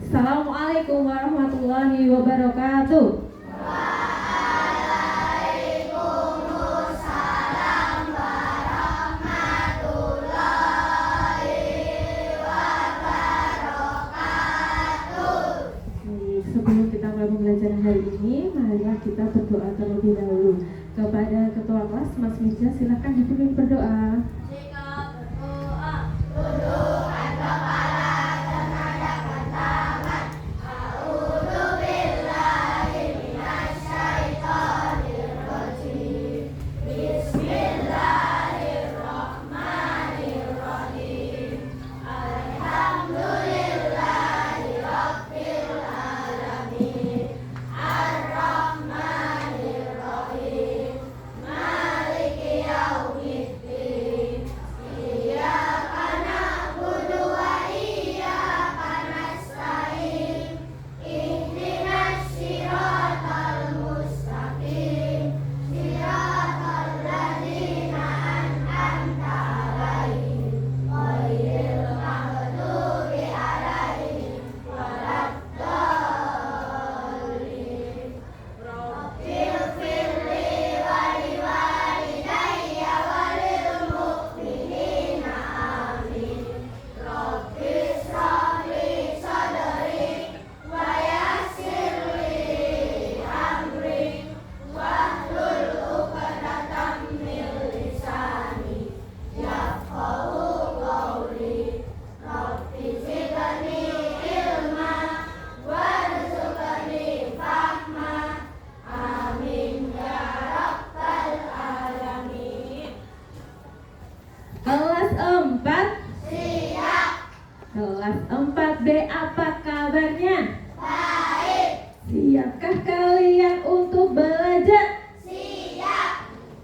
Assalamualaikum warahmatullahi wabarakatuh. Waalaikumsalam warahmatullahi wabarakatuh. Sebelum kita mulai pembelajaran hari ini, marilah kita berdoa terlebih dahulu. Kepada Ketua Kelas, Mas Mija, silakan dipimpin berdoa. Jika berdoa, tundukkan kepala dan hadapkan tangan. A'udzu billahi minasyaitonir rajim. Bismillahirrahmanirrahim. Alhamdulillahi rabbil alamin. Ar-Rahmanir Rahim. Maliki yaumiddin. Iyyaka na'budu wa iyyaka nasta'in. Ihdinas siratal mustaqim. Siratal ladzina an'amta 'alaihim ghairil maghdubi 'alaihim waladdallin. Rabbil firli wa liwalidayya wa lil mu'minina amin. Rabbis shrahli sadri wa yassir li amri wahlul 'uqdatam min lisani yafqahu qawli. Rabbi zidni ilma warzuqni fahma. Amin ya rabbal alamin. Kelas 4, Siap. kelas 4B, apa kabarnya? Baik. Siapkah kalian untuk belajar? Siap.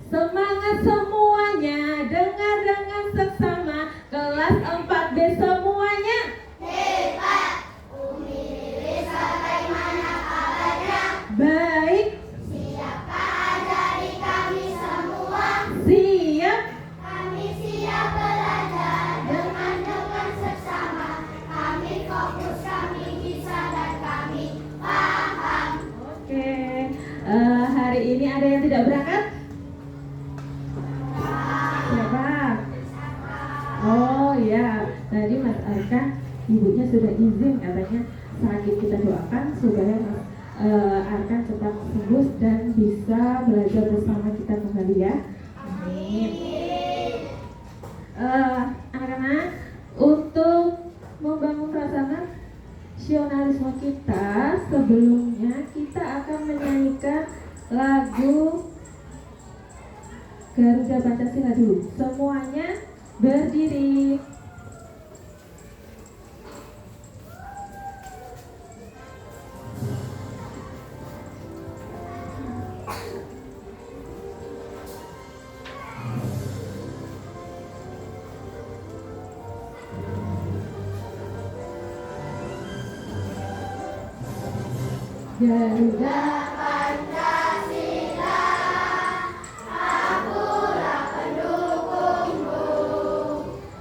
Semangat semuanya, dengar dengan seksama. Kelas 4B semuanya. Hebat. Umi Lilis bagaimana kabarnya? Baik, Siapkah ajari kami semua? siap. Kami siap belajar dengan seksama. Kami fokus, kami bisa dan kami paham. Oke, hari ini ada yang tidak berangkat? Siapa? Oh ya, tadi Mas Arkan, ibunya sudah izin katanya sakit, kita doakan supaya Mas Arkan cepat sembuh dan bisa belajar bersama kita kembali ya. Amin. Anak-anak, untuk membangun rasa nasionalisme kita, sebelumnya kita akan menyanyikan lagu Garuda Pancasila dulu. Semuanya berdiri. Garuda Pancasila, akulah pendukungmu.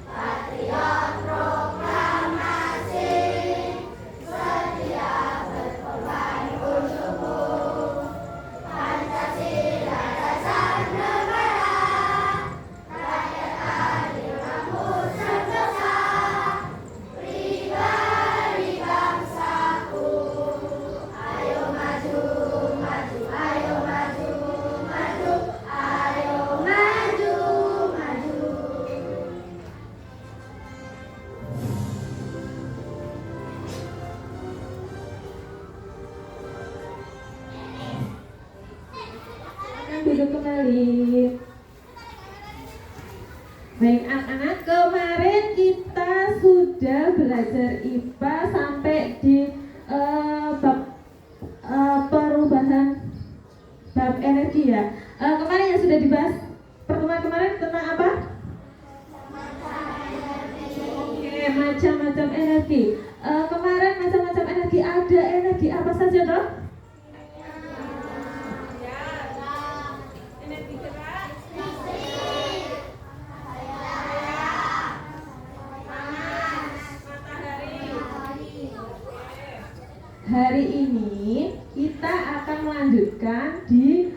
Patriot proklamasi, setia berkorban untukmu. Pancasila dasar negara, rakyat adil makmur sentosa. Pribadi bangsaku, ayo maju, maju, ayo maju, maju, ayo maju, maju. akan duduk kembali. Baik anak-anak, kemarin kita sudah belajar IPA sampai di bab perubahan bab energi ya. Kemarin yang sudah dibahas pertemuan kemarin tentang apa? Oke, macam-macam energi. Kemarin macam-macam energi, ada energi apa saja toh? Energi keras, matahari, hari ini kita akan melanjutkan di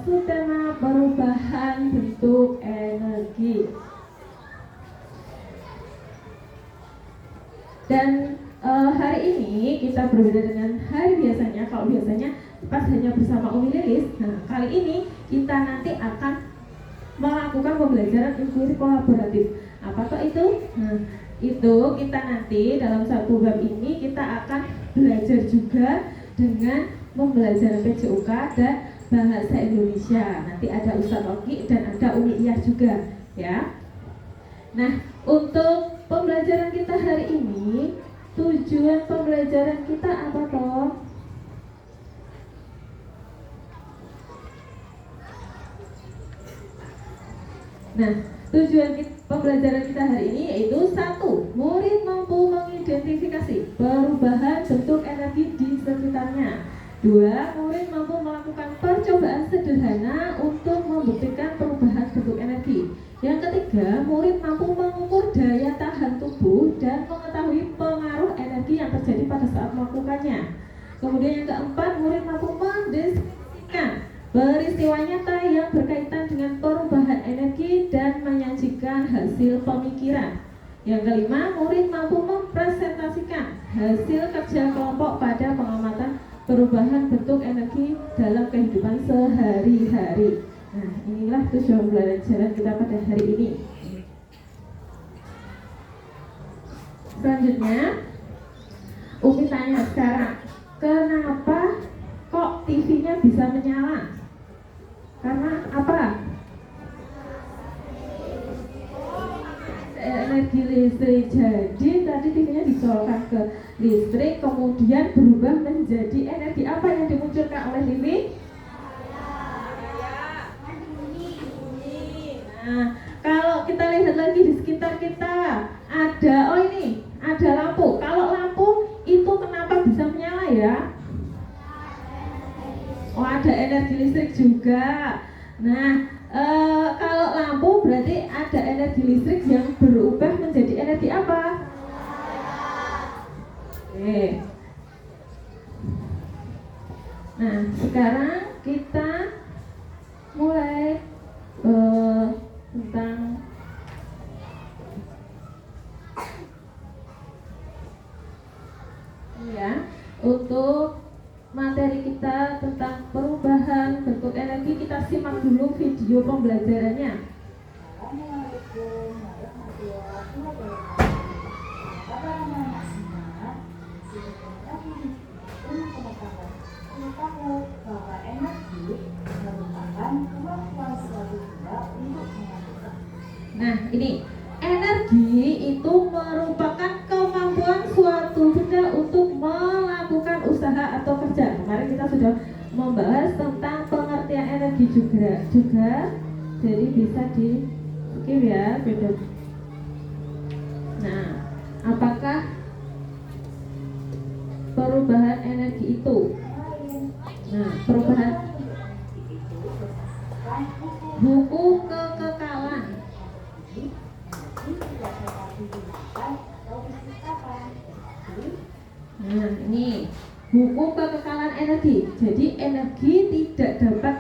subtema perubahan bentuk energi. Dan hari ini kita berbeda dengan hari biasanya. Kalau biasanya pas hanya bersama Umi Lilis, nah kali ini kita nanti akan melakukan pembelajaran inquiry kolaboratif. Apa tuh itu? Nah, itu kita nanti dalam satu bab ini kita akan belajar juga dengan pembelajaran PJOK dan bahasa Indonesia. Nanti ada Ustaz Oki dan ada Umi Iyah juga, ya. Nah, untuk pembelajaran kita hari ini, tujuan pembelajaran kita apa toh? Nah, tujuan pembelajaran kita hari ini yaitu 1. Murid mampu mengidentifikasi perubahan bentuk energi di sekitarnya. 2. Murid mampu melakukan percobaan sederhana untuk membuktikan perubahan bentuk energi. Yang ketiga, murid mampu mengukur daya tahan tubuh dan mengetahui pengaruh energi yang terjadi pada saat melakukannya. Kemudian yang keempat, murid mampu mendeskripsikan peristiwa nyata yang berkaitan dengan perubahan energi dan menyajikan hasil pemikiran. Yang kelima, murid mampu mempresentasikan hasil kerja kelompok pada pengamatan perubahan bentuk energi dalam kehidupan sehari-hari. Nah, inilah tujuan pembelajaran kita pada hari ini. Selanjutnya, Umi tanya sekarang, kenapa kok TV-nya bisa menyala? Karena apa? Energi listrik. Jadi tadi TV-nya dicolokkan ke listrik, kemudian berubah menjadi energi apa yang dimunculkan oleh TV? Nah, kalau kita lihat lagi di sekitar kita ada, ada lampu. Kalau lampu itu kenapa bisa menyala ya? Oh, ada energi listrik juga. Nah, kalau lampu berarti ada energi listrik yang berubah menjadi energi apa? Oke. Nah, sekarang kita mulai tentang ya, untuk materi kita tentang perubahan bentuk energi, kita simak dulu video pembelajarannya. Nah, ini energi itu merupakan kemampuan suatu benda untuk melakukan usaha atau kerja. Kemarin kita sudah membahas tentang pengertian energi juga. Jadi bisa di skip ya, beda. Nah, apakah perubahan energi itu? Nah, perubahan buku kekekalan. Nah, ini buku kekekalan energi. Jadi energi tidak dapat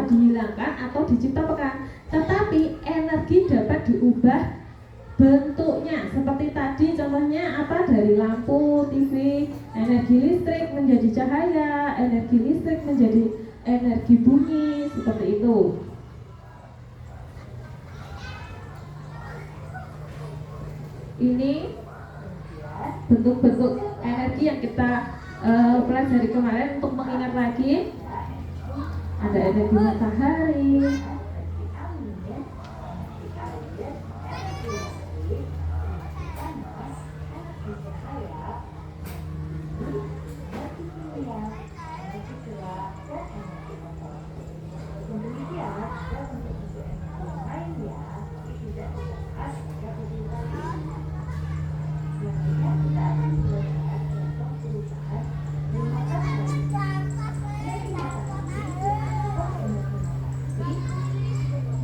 dihilangkan atau diciptakan, tetapi energi dapat diubah bentuknya. Seperti tadi contohnya apa? Dari lampu, TV, energi listrik menjadi cahaya, energi listrik menjadi energi bunyi, seperti itu. Ini bentuk-bentuk energi yang kita pelajari kemarin. Untuk mengingat lagi, ada energi matahari,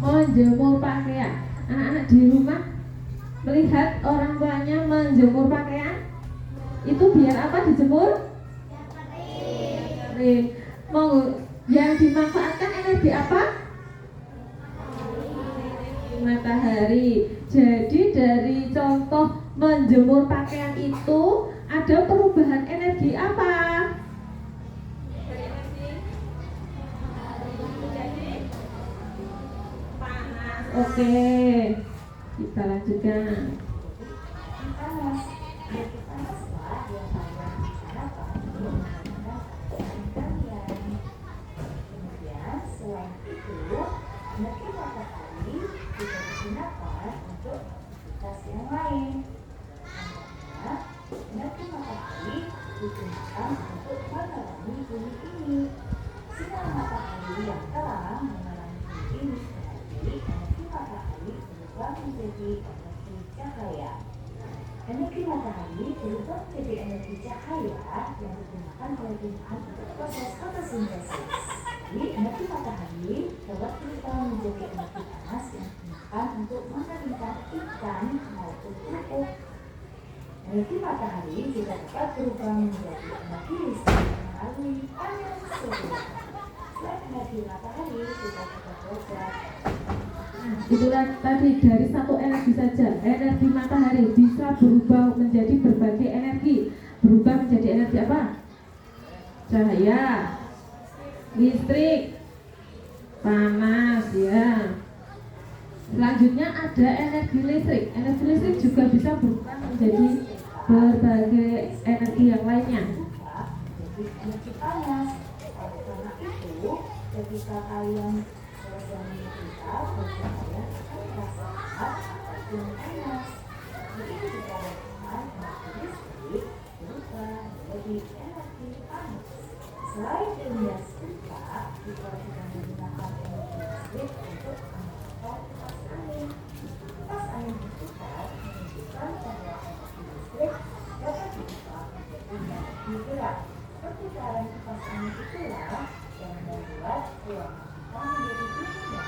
menjemur pakaian. Anak-anak di rumah melihat orang tuanya menjemur pakaian? Itu biar apa dijemur? Kering. Mau yang dimanfaatkan energi apa? Matahari. Jadi dari contoh menjemur pakaian itu ada perubahan energi apa? Oke, kita lanjutkan. Energi matahari juga digunakan untuk aktivitas yang lain. Contohnya, energi matahari digunakan untuk menerangi bumi ini. Sinar matahari yang terang menerangi bumi ini berarti energi matahari berubah menjadi energi cahaya. Energi matahari berubah menjadi energi cahaya yang digunakan oleh tumbuhan untuk proses fotosintesis. Jadi, energi matahari dapat berubah menjadi energi panas yang digunakan untuk mengeringkan ikan maupun pupuk. Energi matahari juga dapat berubah menjadi energi listrik melalui panel surya. Selain energi matahari juga dapat berubah. Itulah tadi dari satu energi saja, energi matahari bisa berubah menjadi berbagai energi. Berubah menjadi energi apa? Cahaya, listrik, panas, ya. Selanjutnya ada energi listrik. Energi listrik juga bisa berubah menjadi berbagai energi yang lainnya. Jadi energi panas. Oleh karena itu, ketika kalian selesai kita bercahaya akan terasa hangat ataupun panas. Begitu juga energi listrik berubah menjadi energi panas. Selain ilmiah serupa, kita juga menggunakan energi listrik untuk memantau kipas angin. Kipas angin berputar menunjukkan bahwa energi listrik dapat diubah menjadi energi gerak. Perputaran kipas angin itulah yang membuat ruangan kita menjadi dingin.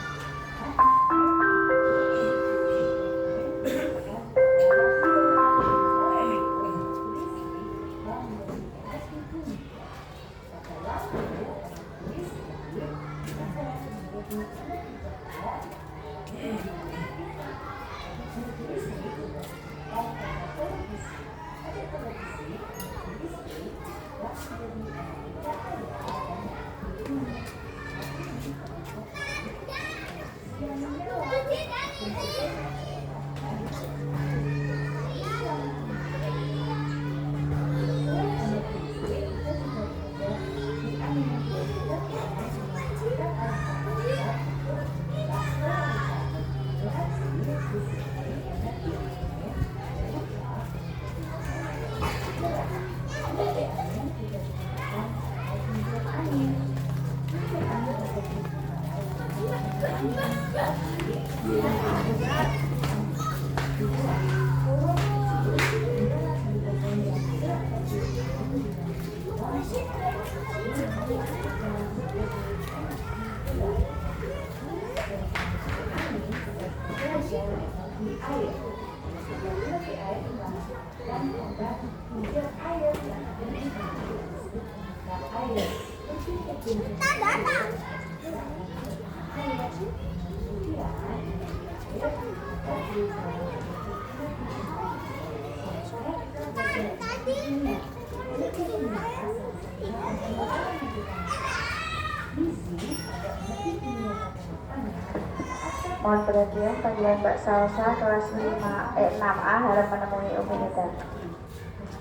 Mohon perhatian panggilan Mbak Salsa kelas 6A harap menemui Umi Nida.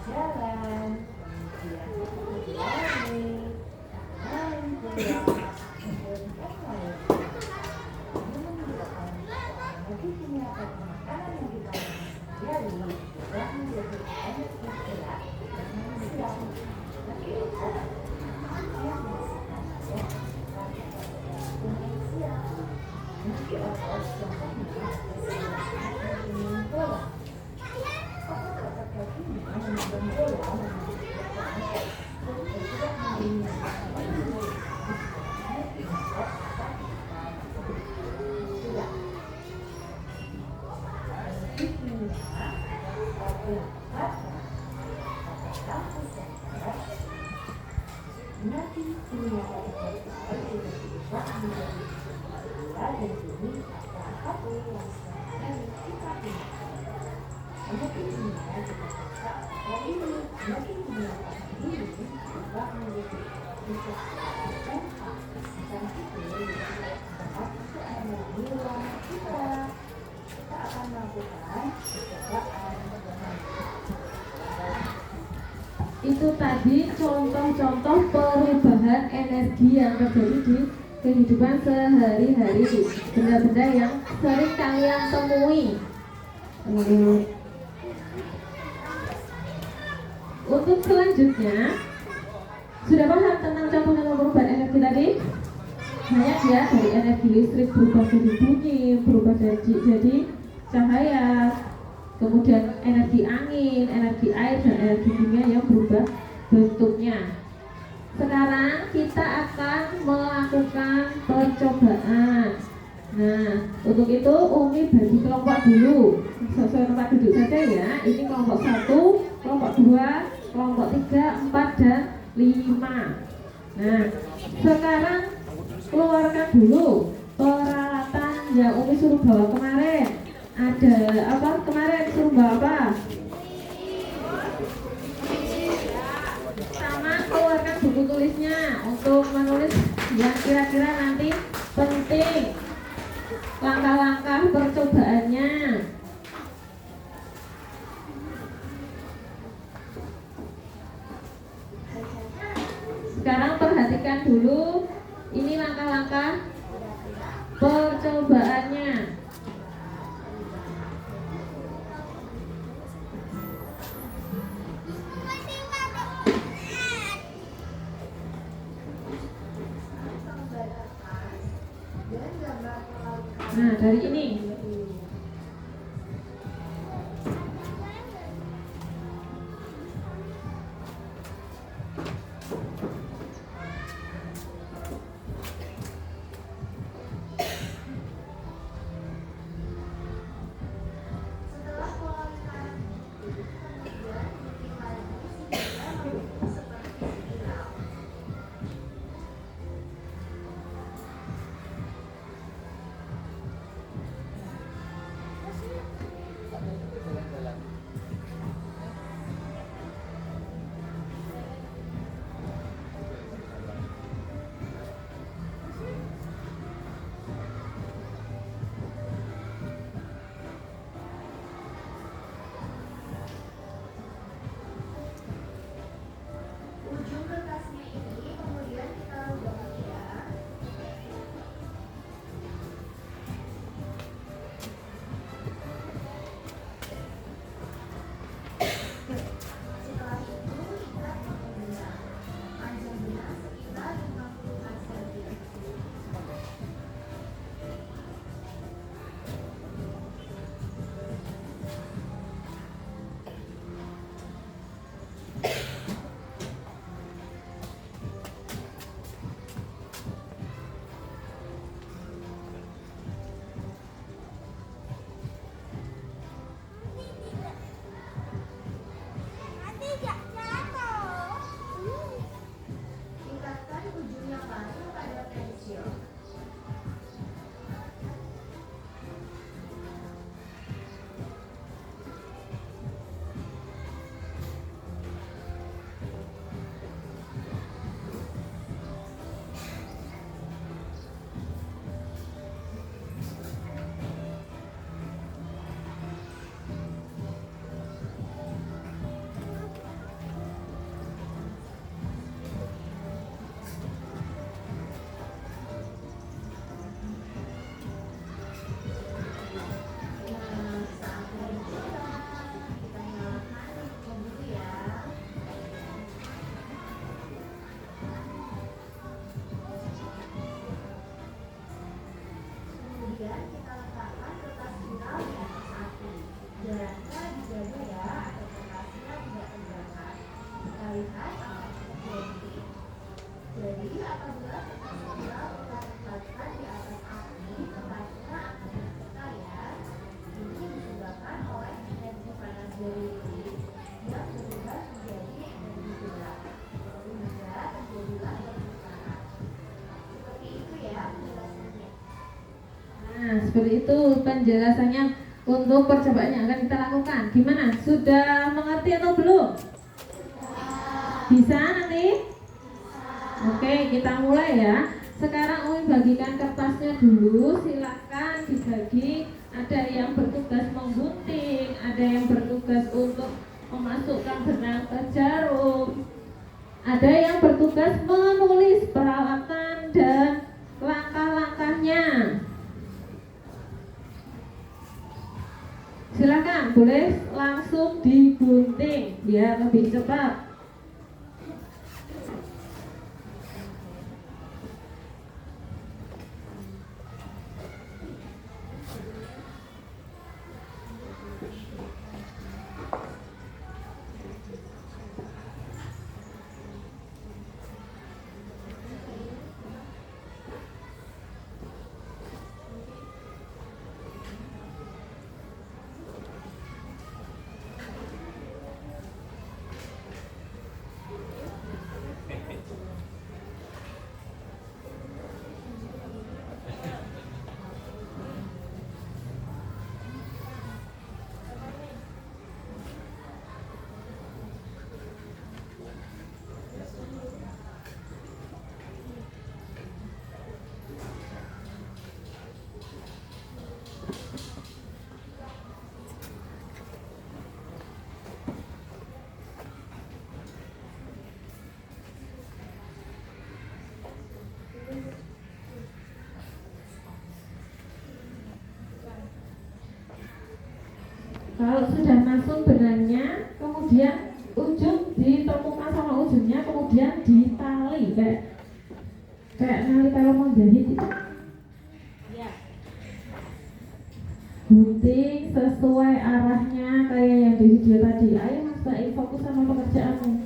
Jalan, Dalam kesehatan, energi kimia elektrolyt juga berubah menjadi gula dan bumi adalah satu yang sehari-hari kita gunakan. Energi kimia juga bisa dari energi kimia ini berubah menjadi bisa dan aktif dan itu dapat untuk memenuhi ruangan kita. Kita akan melakukan percobaan Itu tadi contoh-contoh perubahan energi yang terjadi di kehidupan sehari-hari, benda-benda yang sering kalian temui. Untuk selanjutnya, sudah paham tentang contoh-contoh perubahan energi tadi? Banyak ya, dari energi listrik berubah jadi bunyi, berubah jadi cahaya, kemudian energi angin, energi air, dan energi kimia yang berubah bentuknya. Sekarang kita akan melakukan percobaan. Nah, untuk itu Umi bagi kelompok dulu sesuai tempat duduk saja ya. Ini kelompok 1, kelompok 2, kelompok 3, 4, dan 5. Nah, sekarang keluarkan dulu peralatan yang Umi suruh bawa kemarin. Ada apa kemarin, suruh bawa apa? Sama keluarkan buku tulisnya untuk menulis yang kira-kira nanti penting, langkah-langkah percobaannya. Sekarang perhatikan dulu, ini langkah-langkah percobaannya. Nah, dari ini yang berubah menjadi seperti itu penjelasannya untuk percobaan yang akan kita lakukan. Gimana? Sudah mengerti atau belum? Bisa nanti? Oke, kita mulai ya. Sekarang Umi bagikan kertasnya dulu, silakan dibagi. Ada yang bertugas menggunting, ada yang bertugas untuk memasukkan benang ke jarum, ada yang bertugas menulis peralatan dan langkah-langkahnya. Silakan, boleh langsung digunting biar lebih cepat. Kalau sudah masuk benangnya, kemudian ujung ditemukan sama ujungnya, kemudian ditali kayak nali kalau mau jahit itu. Ya. Gunting sesuai arahnya kayak yang di video tadi. Ayo Mas Baik, fokus sama pekerjaanmu.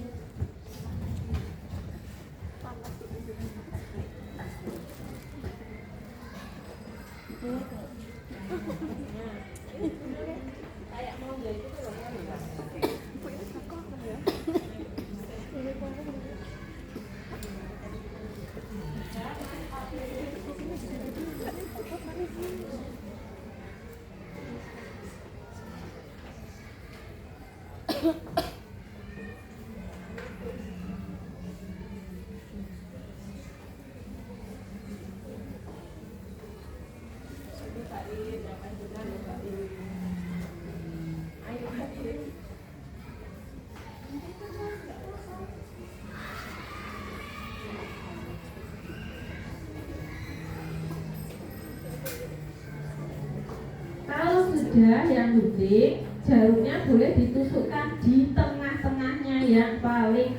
Sudah yang gunting, jarumnya boleh ditusukkan di tengah-tengahnya yang paling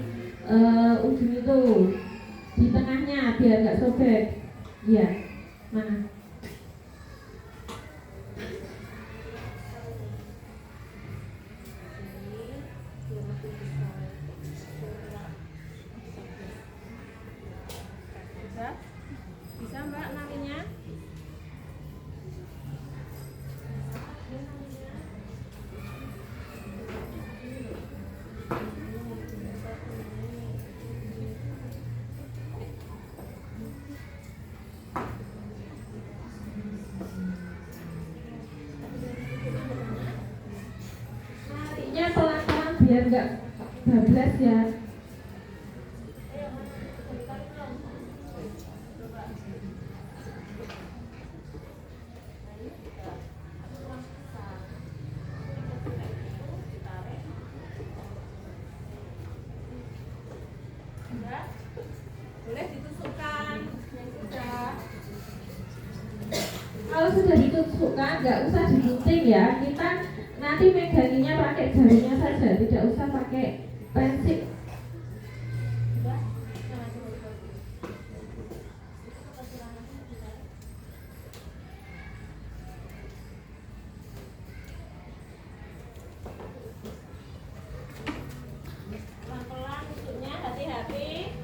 ujung itu, di tengahnya biar nggak sobek. Ya, mana? Bisa Mbak nalinya? Biar nggak bablas ya. Boleh ditusukkan. Kalau sudah ditusukkan nggak usah digunting ya. Kita nanti meganginya pakai jarinya saja, tidak usah pakai pensil. Pelan-pelan tusuknya, hati-hati.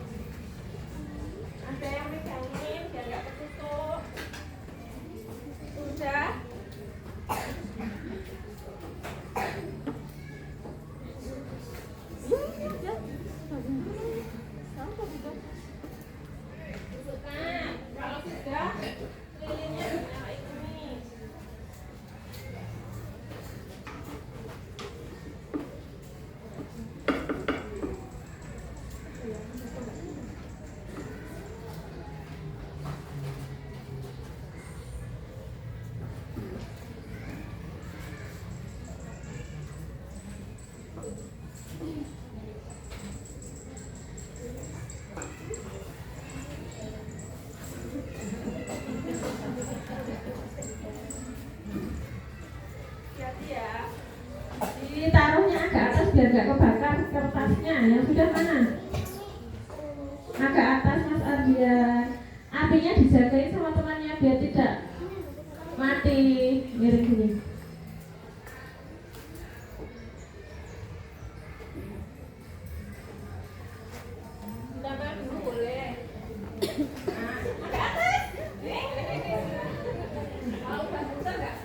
Ada yang megangin biar nggak ketutup. Sudah. Ditaruhnya agak atas biar gak kebakar kertasnya. Yang sudah mana? Agak atas Mas Ardian. Apinya dijagain sama temannya biar tidak mati. Miring gini. Ditambah dulu boleh. Agak atas. Mau bantuan nggak?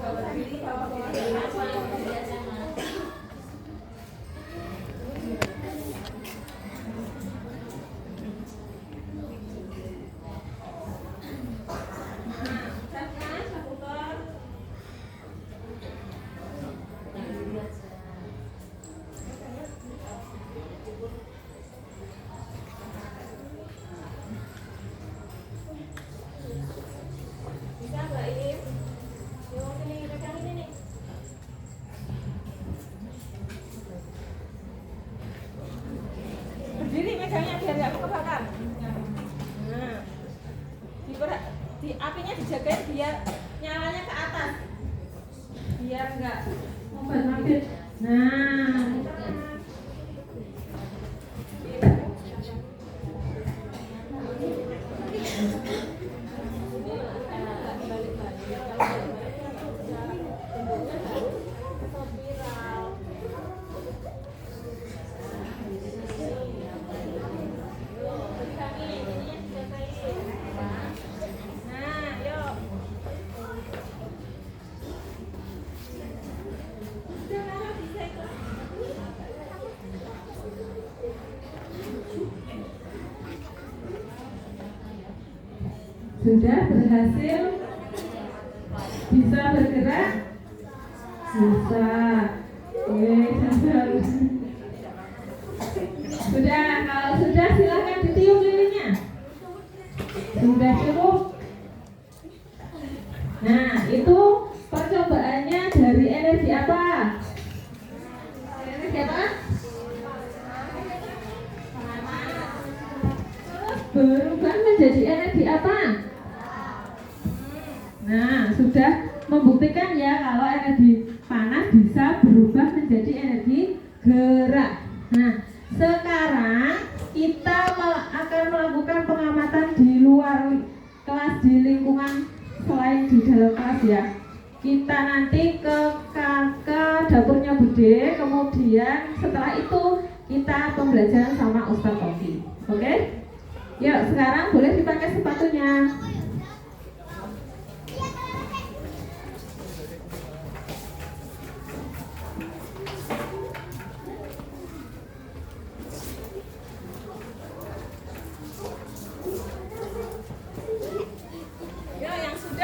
Bawa diri, bawa berdiri megangnya biar nggak kebakar. Nah, di apinya dijagain biar nyalanya ke atas, biar nggak membuat mabit. Nah, sudah berhasil, bisa bergerak, bisa. Sudah, kalau sudah silakan ditiup lilinnya. Sudah cukup. Nah, itu percobaannya dari energi apa? Energi apa? Berubah menjadi energi apa? Nah, sudah membuktikan ya kalau energi panas bisa berubah menjadi energi gerak. Nah, sekarang kita akan melakukan pengamatan di luar kelas, di lingkungan selain di dalam kelas ya. Kita nanti ke dapurnya Bude, kemudian setelah itu kita pembelajaran sama Ustadz Oki. Oke? Yuk, sekarang boleh dipakai sepatunya.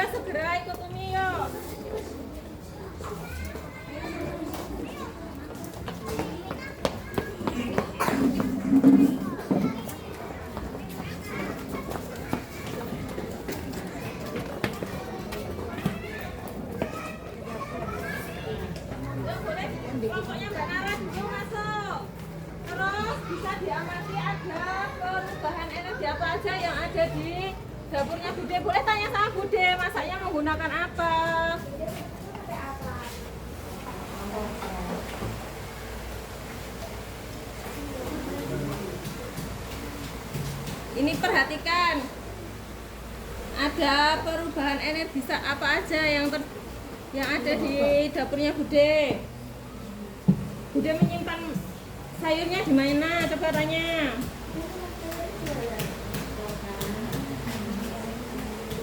Segera ikut Umi yuk. Kelompoknya Mbak Nara dulu masuk. Terus bisa diamati ada perubahan energi apa aja yang ada di dapurnya Bude. Boleh tanya sama Bude, masaknya menggunakan apa? Ini perhatikan, ada perubahan energi apa aja yang ada di dapurnya Bude. Bude menyimpan sayurnya di mana? Coba tanya.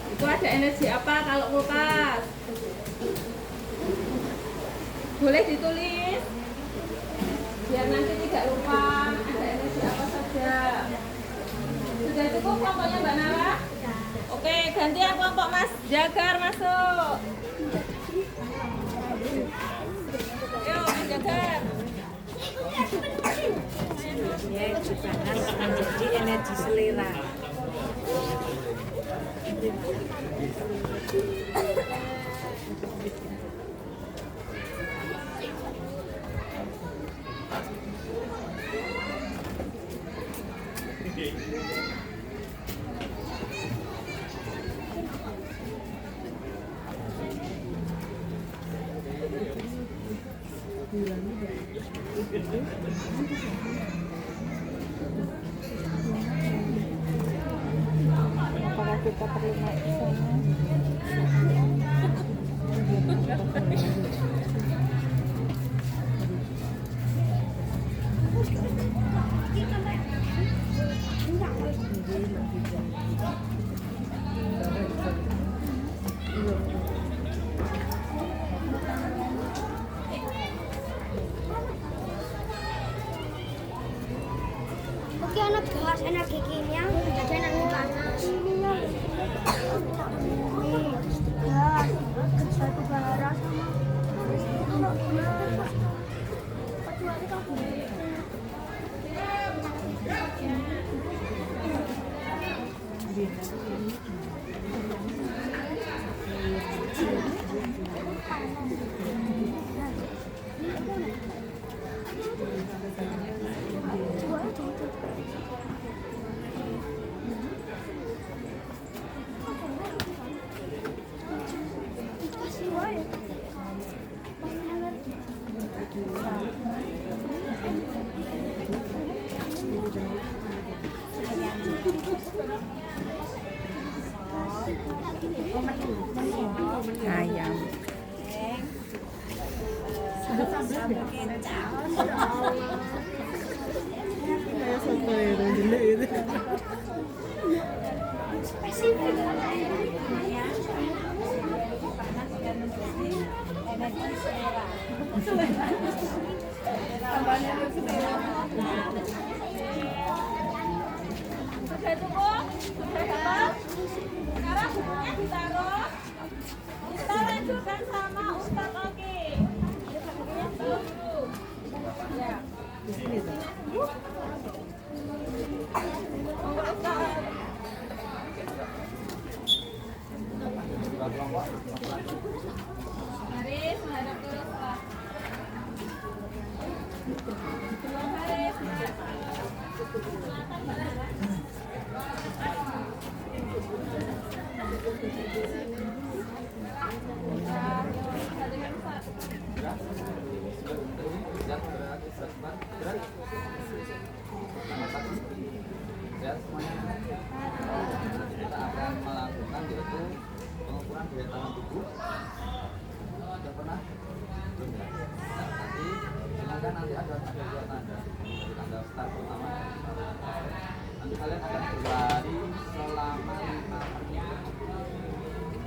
Itu ada energi apa kalau kulkas? Boleh ditulis biar nanti tidak lupa ada energi apa saja. Sudah cukup kelompoknya Mbak Nara? Oke, gantian kelompok Mas Jagar masuk. Yuk Mas Jagar. Ya, jangan menjadi energi selera. Apakah kita perlu naik ke sana? Oke, anak gas, energi kimia, jadi energi panas. Gas, batu bara sama kecuali kamu. Ayam. Sekarang bukunya ditaruh. Kita lanjutkan sama Ustadz Oki. Ya. Baris menghadap ke Ustadz. Baris. Ya, semuanya kita akan melakukan yaitu pengukuran daya tahan tubuh. Sudah pernah? Belum ya? Nanti silakan, nanti ada dua tanda. Jadi tanda start pertama. Nanti kalian akan berlari selama 5 menit.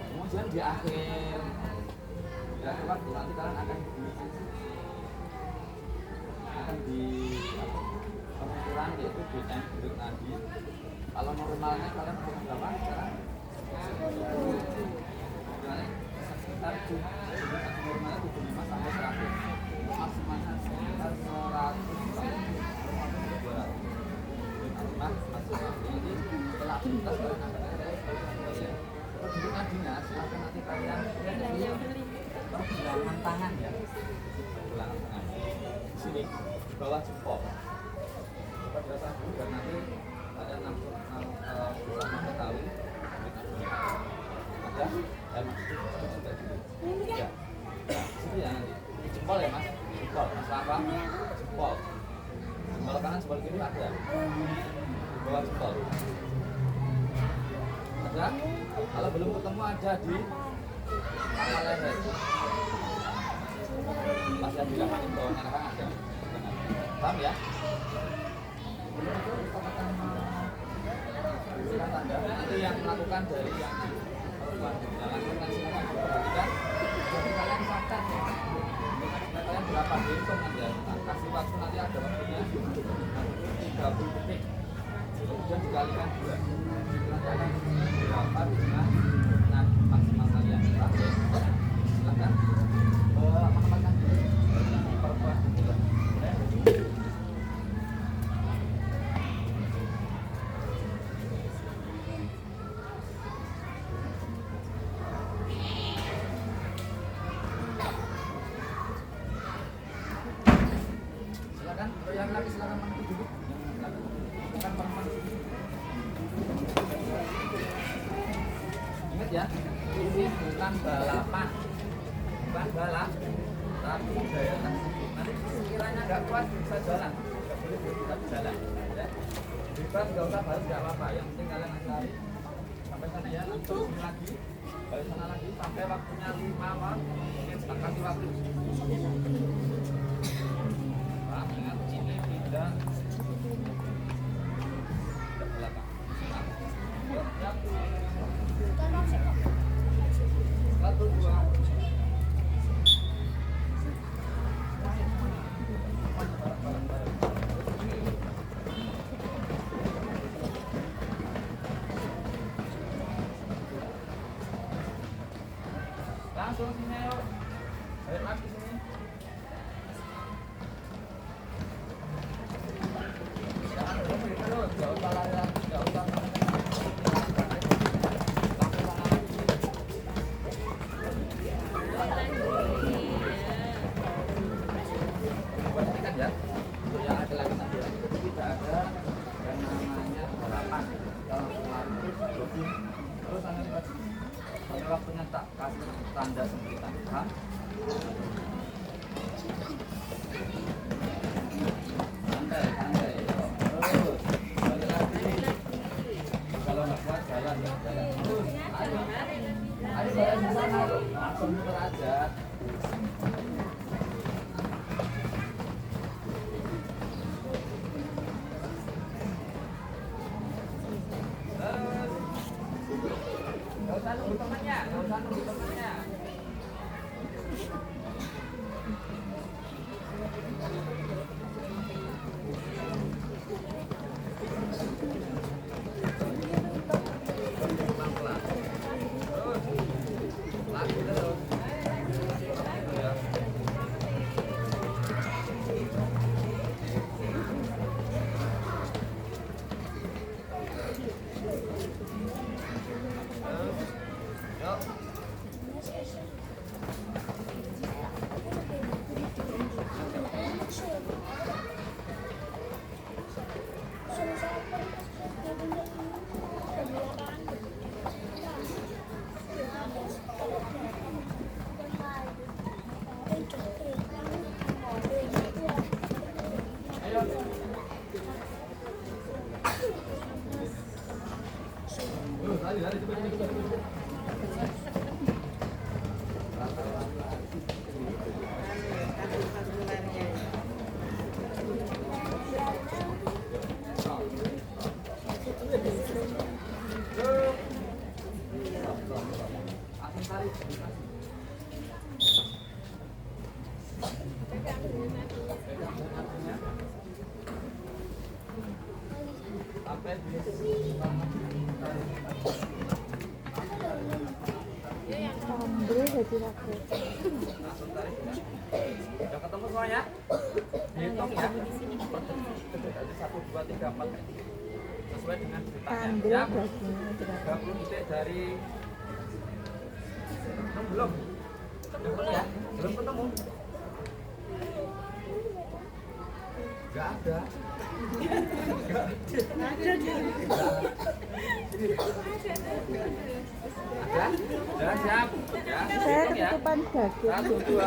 Kemudian di akhir waktu nanti kalian akan di pengukuran yaitu BM denyut nadi. Kalau normalnya kalian punya berapa sekarang? Sekitar normalnya 75 sampai 100, maksimalnya sekitar 100 sampai 200. Jadi setelah aktivitas kalian akan denyut nadinya, silakan nanti kalian pergelangan tangan ya, pergelangan tangan di sini di bawah jempol. Coba dirasa dulu dan nanti kalian bisa mengetahui ada dan juga dulu ya, situ ya nanti di jempol ya mas, jempol mas apa jempol kanan jempol kiri ada di bawah jempol ada. Kalau belum ketemu ada di pangkal leher, pas yang di belakang bawahnya kan ada. Paham ya? Silakan tanda. Nanti yang melakukan dari yang lakukan silakan perhatikan. Jadi kalian catat ya. Kalian berapa hitung ya? Kasih waktu nanti ada waktunya 30 detik. Kemudian dikalikan 2. Nanti akan berapa dengan maksimal kalian. Oke. Silakan. Menempatkan diri di perempuan. Silakan, yang lagi silakan menuju dulu. Bukan perempuan. Ingat ya, ini bukan balapan, bukan balap, tapi daya tahan tubuh. nggak kuat bisa jalan, nggak boleh berhenti tapi jalan, ya. Bebas nggak usah balik nggak apa-apa. Yang penting kalian nanti lari sampai sana ya, nanti sini lagi, balik sana lagi sampai waktunya 5 menit. Tak kasih waktu. Nah, ingat ini tidak belakang. Siap. 1, 2. Langsung sini yuk. Balik lagi sini. Jangan berhenti terus, nggak usah lari lagi, nggak usah langsung sana lagi. Pastikan ya, untuk yang ada lagi nanti itu tidak ada yang namanya balapan. Kita langsung lari, jogging, terus sampai lagi. Sampai waktunya tak kasih tanda sembritan, paham? Santai, santai, yuk. Terus, balik lagi. Kalau nggak kuat jalan, ya jalan terus. Ayo, ayo balik di sana, langsung muter aja. Nggak usah nunggu temannya, nggak usah nunggu temannya. Pelan-pelan. Terus, lagi terus. Ya. Yuk. Ayo. Lari, lari, cepat, cepat, cepat. Udah ketemu semuanya? Dihitung ya. 1, 2, 3, 4. Sesuai dengan ceritanya. Ya. 30 detik dari belum. Belum ya? Belum ketemu. Gak ada. Ada? Sudah siap? Ya, Saya hitung ya. ketutupan daging. 1, 2.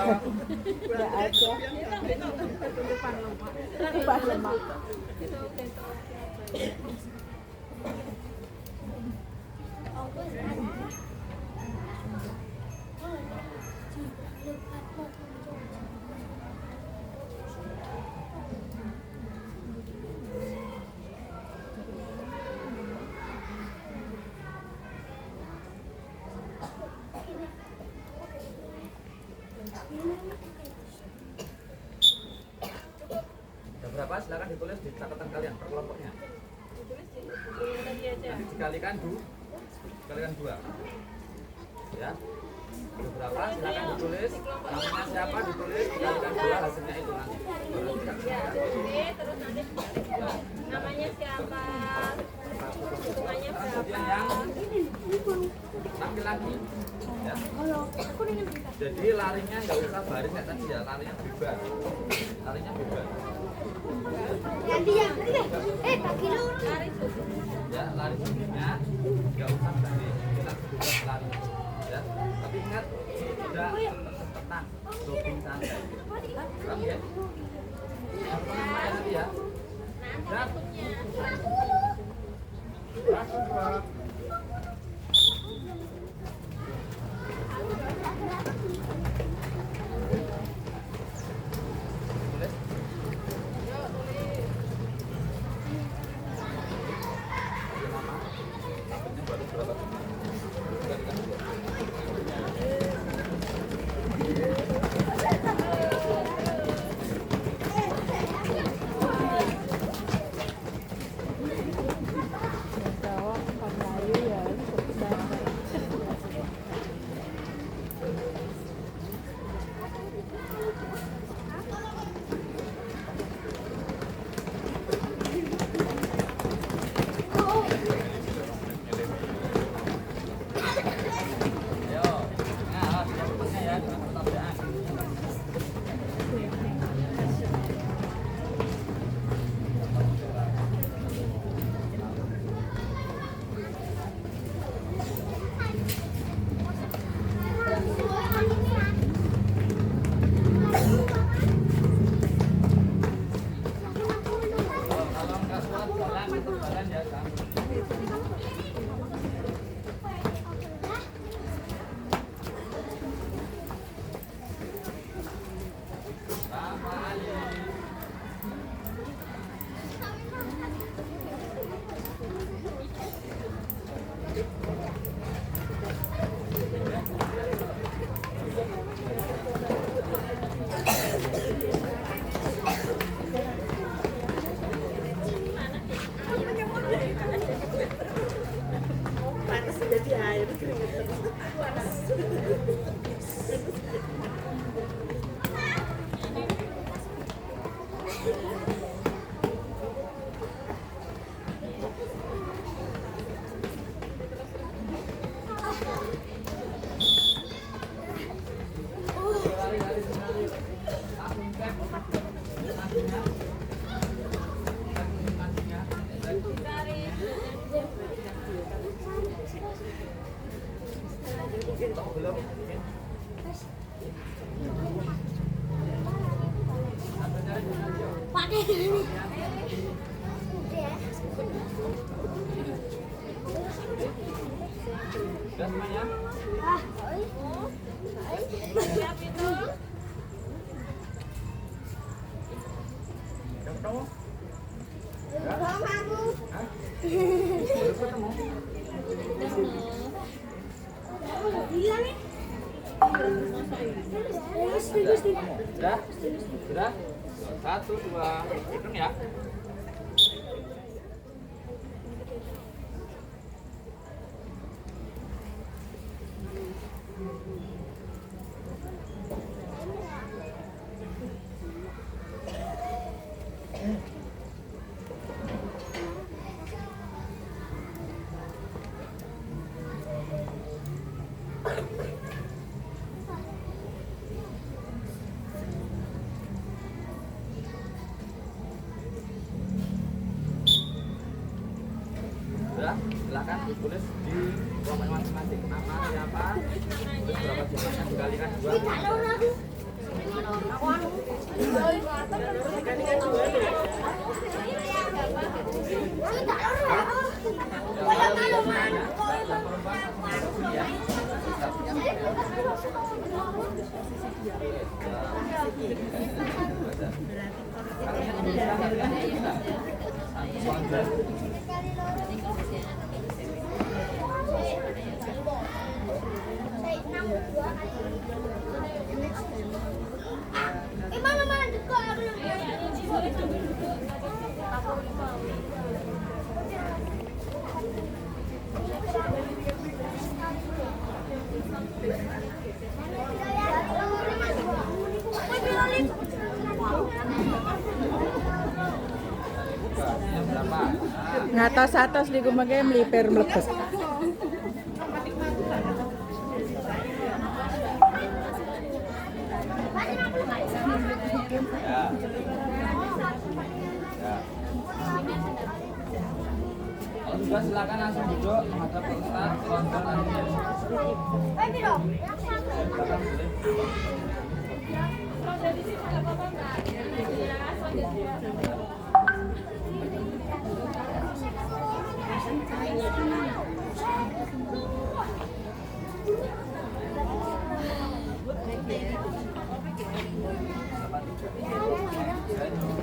Nggak ada. Ketutupan lemak. Udah berapa? Silakan ditulis di catatan kalian per kelompoknya. Nanti dikalikan 2. Ya. Udah berapa? Silakan ditulis. Namanya siapa ditulis, dikalikan 2 hasilnya itu nanti. Baru dikalikan. Terus nanti namanya siapa, hitungannya Kemudian berapa. yang tampil lagi. Ya. Jadi larinya nggak usah baris kayak tadi ya, larinya bebas. Larinya bebas. Ganti ya. Bagi lu. Ya, lari sendirinya nggak usah baris. Kita bebas lari. Ya. Tapi ingat tidak tenang, jogging santai. Paham ya? sekali ya. Gerak. Gerak, gerak. Sudah? Sudah? 1, 2, hitung ya. Silakan tulis di komen masing-masing nama siapa, terus berapa jumlahnya dikalikan 2 mana dekat. Ngatos-atos di kumage meliper mlebet. Kalau sudah silakan langsung duduk menghadap ke Ustaz, tonton nanti. Silakan boleh. itu 8.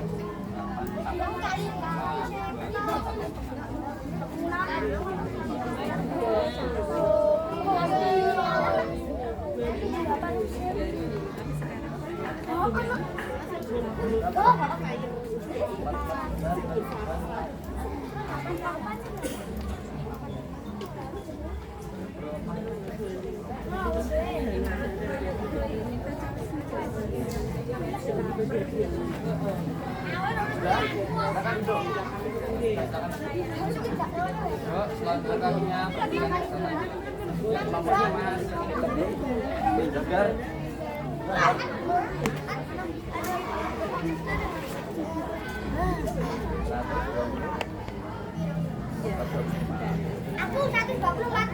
Selanjutnya kakinya perhatikan ke sana. Kelompoknya mas. Jagar. Aku 124.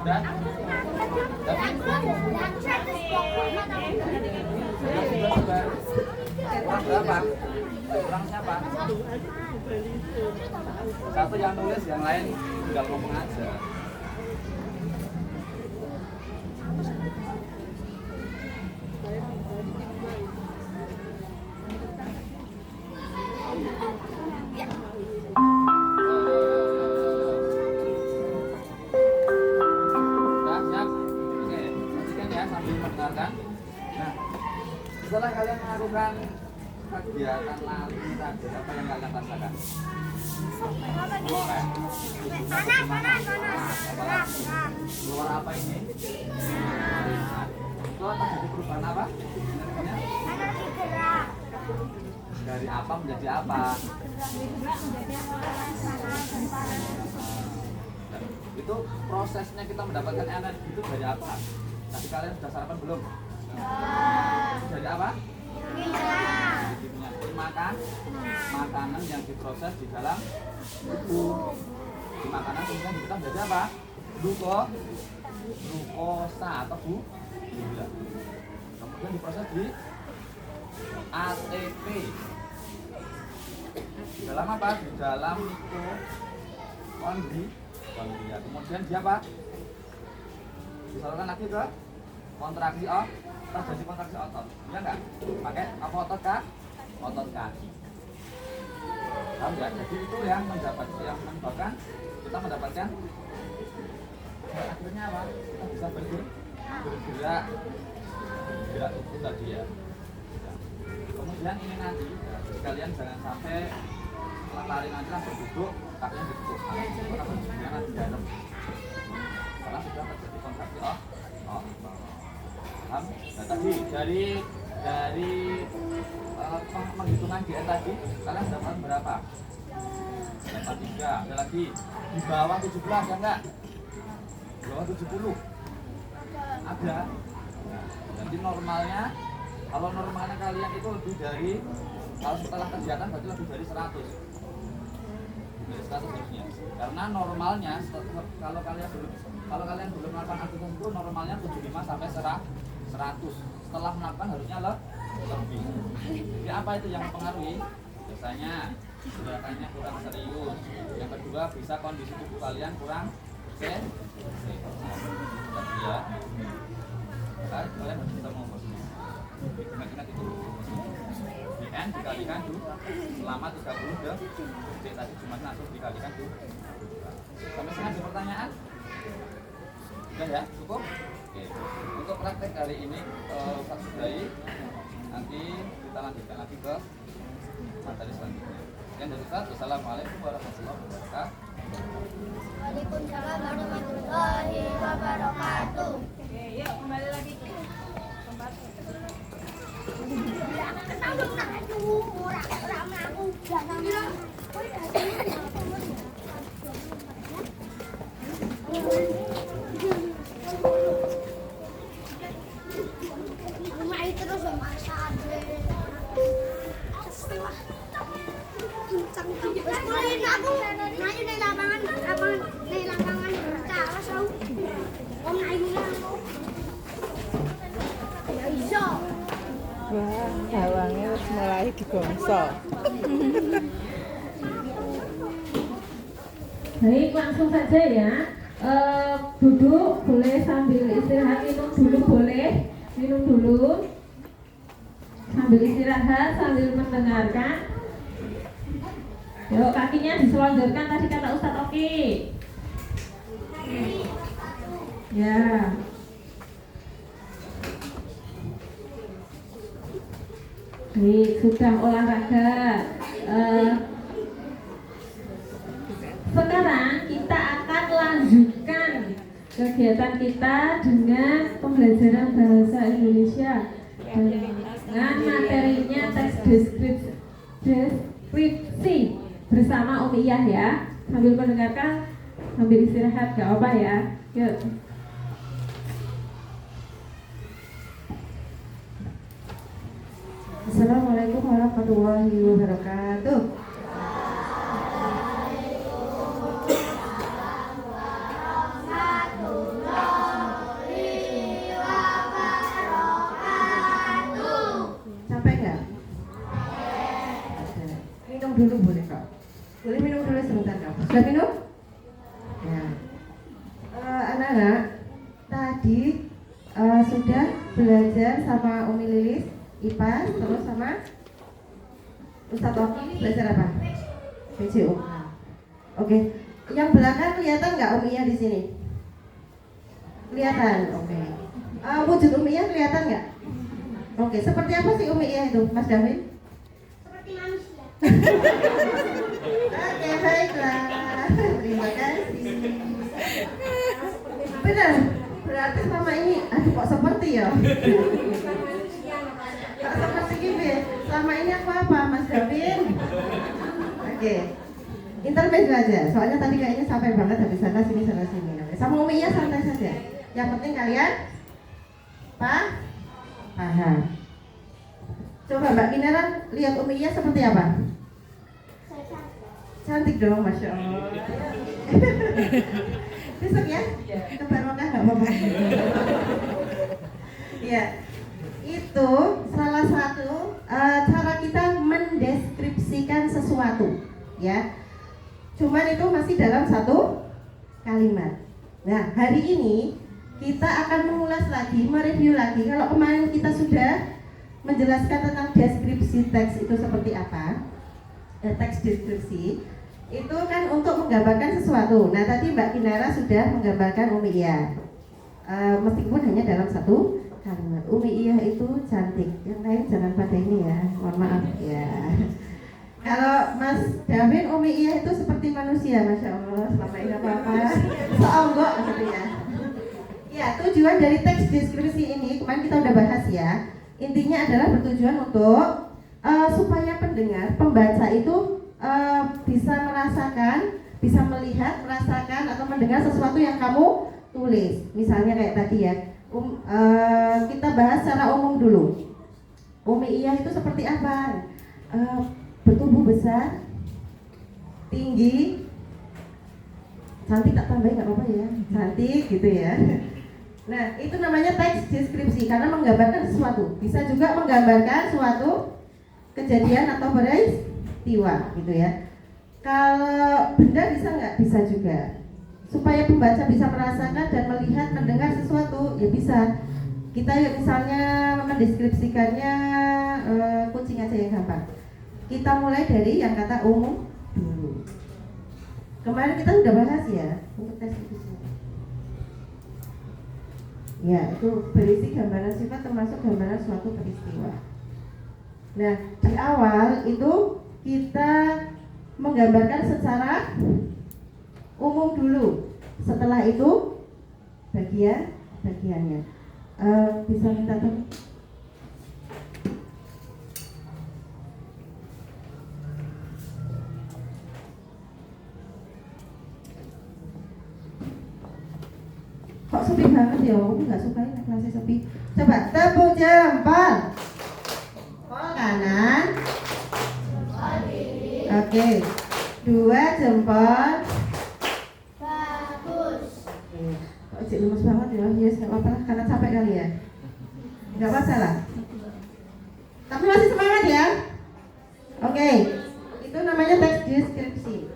Dan kurang berapa? Kurang siapa? Satu yang nulis, yang lain tinggal ngomong aja. Setelah kalian melakukan kegiatan lari tadi, apa yang kalian rasakan? Panas. Keluar apa ini? Itu terjadi perubahan apa? Energi gerak. Dari apa menjadi apa? Itu prosesnya kita mendapatkan energi itu dari apa? Tadi kalian sudah sarapan belum? Dari apa? Makanan yang diproses di dalam tubuh. Di makanan kemudian kita menjadi apa? Glukosa atau gula. Kemudian diproses di ATP. Di dalam apa? Di dalam mitokondria. Kemudian dia apa? Disalurkan lagi ke kontraksi terjadi kontraksi otot, ya enggak? Pakai apa otot kah? Otot kaki. Paham ya? Jadi itu yang menyebabkan kita mendapatkan akhirnya apa? Kita bisa bergerak itu tadi ya. Kemudian ini nanti kalian jangan sampai lari nanti langsung duduk, kakinya ditutup, langsung nanti di dalam. Karena sudah terjadi kontraksi nah tadi dari penghitungan GN tadi kalian dapat berapa? Dapat 3. Ada lagi di bawah 17 ya enggak? Di bawah 70 ada. Nah, jadi normalnya kalau normalnya kalian itu lebih dari, kalau setelah kegiatan berarti lebih dari 100. Dari 100 harusnya. Karena normalnya kalau kalian belum melakukan akupunktur normalnya 75 sampai 100. Setelah melakukan harusnya lebih. Jadi apa itu yang mempengaruhi? Biasanya gerakannya kurang serius. Yang kedua bisa kondisi tubuh kalian kurang sehat. Ya. Kalian harus bisa ngomong. Ingat itu. Di N dikalikan tuh selama 30 detik tadi cuma langsung dikalikan tuh. Sampai sini ada pertanyaan? Sudah ya, cukup? Oke. Untuk praktek hari ini Ustaz sudahi. Nanti kita lanjutkan lagi ke materi selanjutnya. Sekian dari Ustaz. Wassalamualaikum warahmatullahi wabarakatuh. Waalaikumsalam warahmatullahi wabarakatuh. Oke, yuk kembali lagi ke tempat. Wah, bawangnya wis mulai digongso. Baik, langsung saja ya. Duduk boleh sambil dulu. Sambil istirahat, sambil mendengarkan. Yuk, kakinya diselonjorkan tadi kata Ustadz Oki. Ya. Baik, sudah olahraga. Sekarang kita akan lanjutkan kegiatan kita dengan pembelajaran bahasa Indonesia dengan materinya teks deskripsi bersama Umi Iyah ya. Sambil mendengarkan, sambil istirahat, gak apa ya. Yuk. Assalamualaikum warahmatullahi wabarakatuh. Sampai nggak? Minum dulu boleh kak? Boleh minum dulu sebentar kak? Sudah minum? Ya. Anak-anak, tadi sudah belajar sama Umi Lilis IPA, terus sama Ustadz Oki belajar apa? BCO. Oke. Yang belakang kelihatan nggak Umiyah di sini? Kelihatan. Oke. Wujud Umiyah kelihatan nggak? Oke. Seperti apa sih Umiyah itu, Mas David? Seperti manusia. Oke, baiklah. Terima kasih. Benar. Berarti selama ini, aduh kok seperti ya? Kok seperti gini? Selama ini aku apa, Mas David? Oke. Intermezzo aja. Soalnya tadi kayaknya sampai banget habis sana sini. Oke. Sama Umiyah santai saja. Yang penting kalian paham. Coba Mbak Kinara lihat Umiyah seperti apa? Cantik dong, Masya Allah. Besok ya? Kebarokah nggak apa-apa? Ya, itu salah satu cara kita mendeskripsikan sesuatu, ya. Cuman itu masih dalam satu kalimat. Nah, hari ini kita akan mengulas lagi, mereview lagi. Kalau kemarin kita sudah menjelaskan tentang deskripsi teks itu seperti apa, teks deskripsi itu kan untuk menggambarkan sesuatu. Nah, tadi Mbak Kinara sudah menggambarkan Umiyah, meskipun hanya dalam satu kalimat. Umiyah itu cantik. Yang lain jangan pada ini ya, mohon maaf ya. Kalau Mas David, Umiyah itu seperti manusia, Masya Allah. Selama ini apa-apa seonggok maksudnya. Ya, tujuan dari teks deskripsi ini kemarin kita udah bahas ya. Intinya adalah bertujuan untuk supaya pendengar, pembaca itu bisa merasakan, bisa melihat, merasakan atau mendengar sesuatu yang kamu tulis. Misalnya kayak tadi ya, kita bahas secara umum dulu. Umiyah itu seperti apa? Bertubuh besar, tinggi, cantik, tak tambahin nggak apa-apa ya, cantik gitu ya. Nah, itu namanya teks deskripsi karena menggambarkan sesuatu. Bisa juga menggambarkan suatu kejadian atau peristiwa gitu ya. Kalau benda bisa nggak? Bisa juga. Supaya pembaca bisa merasakan dan melihat, mendengar sesuatu, ya bisa. Kita misalnya mendeskripsikannya kucing aja yang gampang. Kita mulai dari yang kata umum dulu. Kemarin kita sudah bahas ya untuk tes itu. Ya, itu berisi gambaran sifat termasuk gambaran suatu peristiwa. Nah, di awal itu kita menggambarkan secara umum dulu. Setelah itu bagiannya. Bisa minta tolong? Kok sepi banget ya? Aku nggak suka ini kelasnya sepi. Coba tepuk jempol. Jempol kanan. Oke. 2 jempol. Bagus. Kok cik lemes banget ya? Yes, nggak apa-apa karena capek kali ya. Nggak masalah. Tapi masih semangat ya. Oke. Itu namanya teks deskripsi.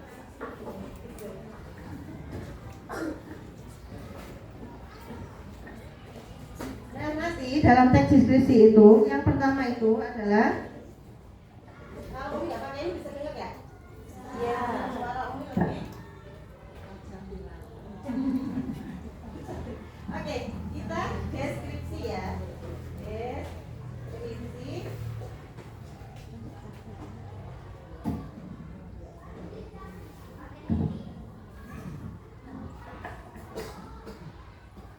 Nah, masih deskripsi, dalam teks deskripsi itu yang pertama itu adalah kalau Umi nggak pakai ini bisa dengar ya? Iya, suara Umi lebih. Oke, kita deskripsi ya. Deskripsi.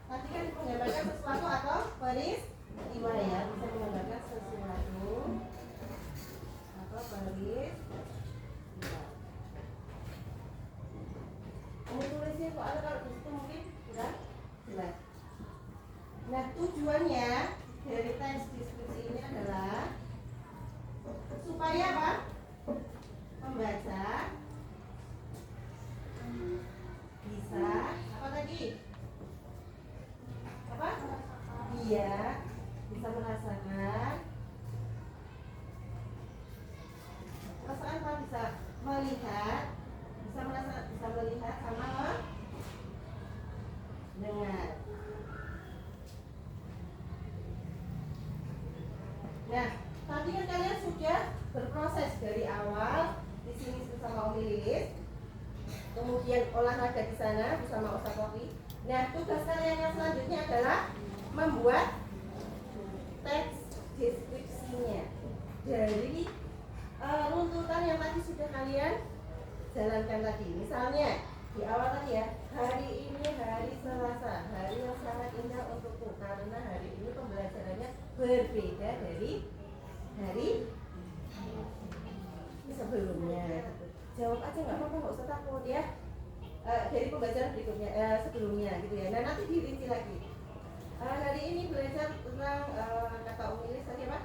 Tadi kan menggambarkan sesuatu atau peristiwa ya, bisa menggambarkan sesuatu atau peristiwa. Kamu tulisnya soalnya kalau di situ mungkin kurang jelas. Nah, tujuannya dari teks deskripsi ini adalah supaya apa? Pembaca bisa apa tadi? Apa? Dia bisa merasakan apa bisa melihat, bisa melihat sama mendengar. Nah, tadi kan kalian sudah berproses dari awal di sini bersama Umi Lilis, kemudian olahraga di sana bersama Ustaz Kofi. Nah, tugas kalian yang selanjutnya adalah membuat teks deskripsinya dari runtutan yang tadi sudah kalian jalankan tadi. Misalnya di awal tadi ya, hari ini hari Selasa, hari yang sangat indah untukku karena hari ini pembelajarannya berbeda dari hari sebelumnya. Jawab aja nggak apa-apa, nggak usah takut ya. Dari pembelajaran berikutnya sebelumnya gitu ya. Nah, nanti dirinci lagi. Hari ini belajar tentang kata Umi tadi apa?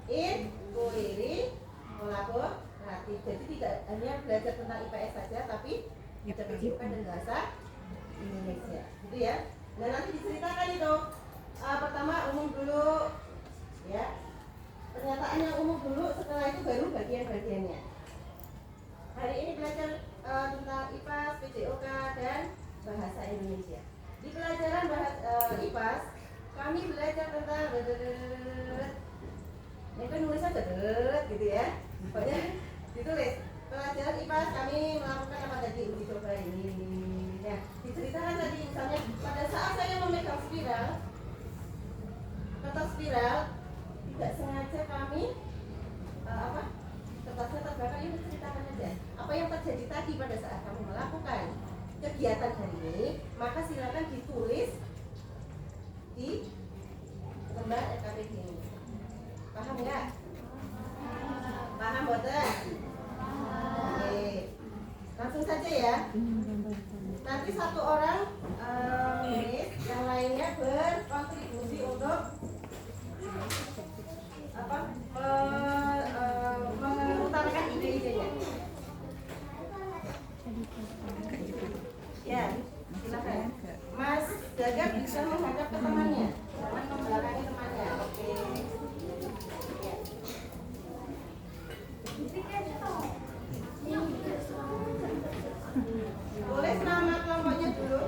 Inquiry, kolaboratif. Jadi tidak hanya belajar tentang IPS saja, tapi ada kehidupan dan bahasa Indonesia, gitu ya. Nah, nanti diceritakan itu. Pertama umum dulu, ya. Pernyataan yang umum dulu, setelah itu baru bagian-bagiannya. Hari ini belajar tentang IPAS, PJOK, dan bahasa Indonesia. Di pelajaran IPAS, kami belajar tentang ini kan nulis aja gitu ya. Pokoknya ditulis. Pelajaran IPAS kami melakukan apa tadi uji coba ini. Ya, diceritakan tadi misalnya pada saat saya memegang spiral, kotak spiral, tidak sengaja kami kertasnya terbakar. Ini ceritakan aja apa yang terjadi tadi pada saat kamu melakukan kegiatan hari ini, maka silakan ditulis di lembar RKPD ini. Paham nggak? Paham boten? Oke, langsung saja ya. Nanti satu orang menulis, yang lainnya berkontribusi untuk mengutarakan ide-idenya. Ya, silakan. Mas Gagap bisa menghadap ke temannya, jangan membelakangi temannya. Oke. Tulis nama kelompoknya dulu.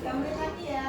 3 menit lagi ya.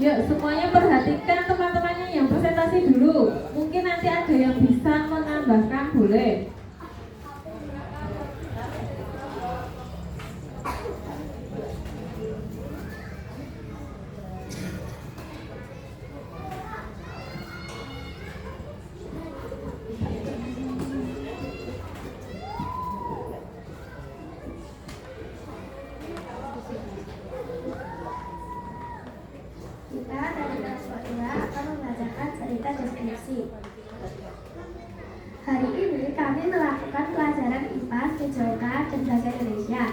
Yuk semuanya perhatikan teman-temannya yang presentasi dulu. Mungkin nanti ada yang bisa menambahkan, boleh. Kita dari kelas 2 akan membacakan cerita deskripsi. Hari ini kami melakukan pelajaran IPAS, PJOK, dan Bahasa Indonesia.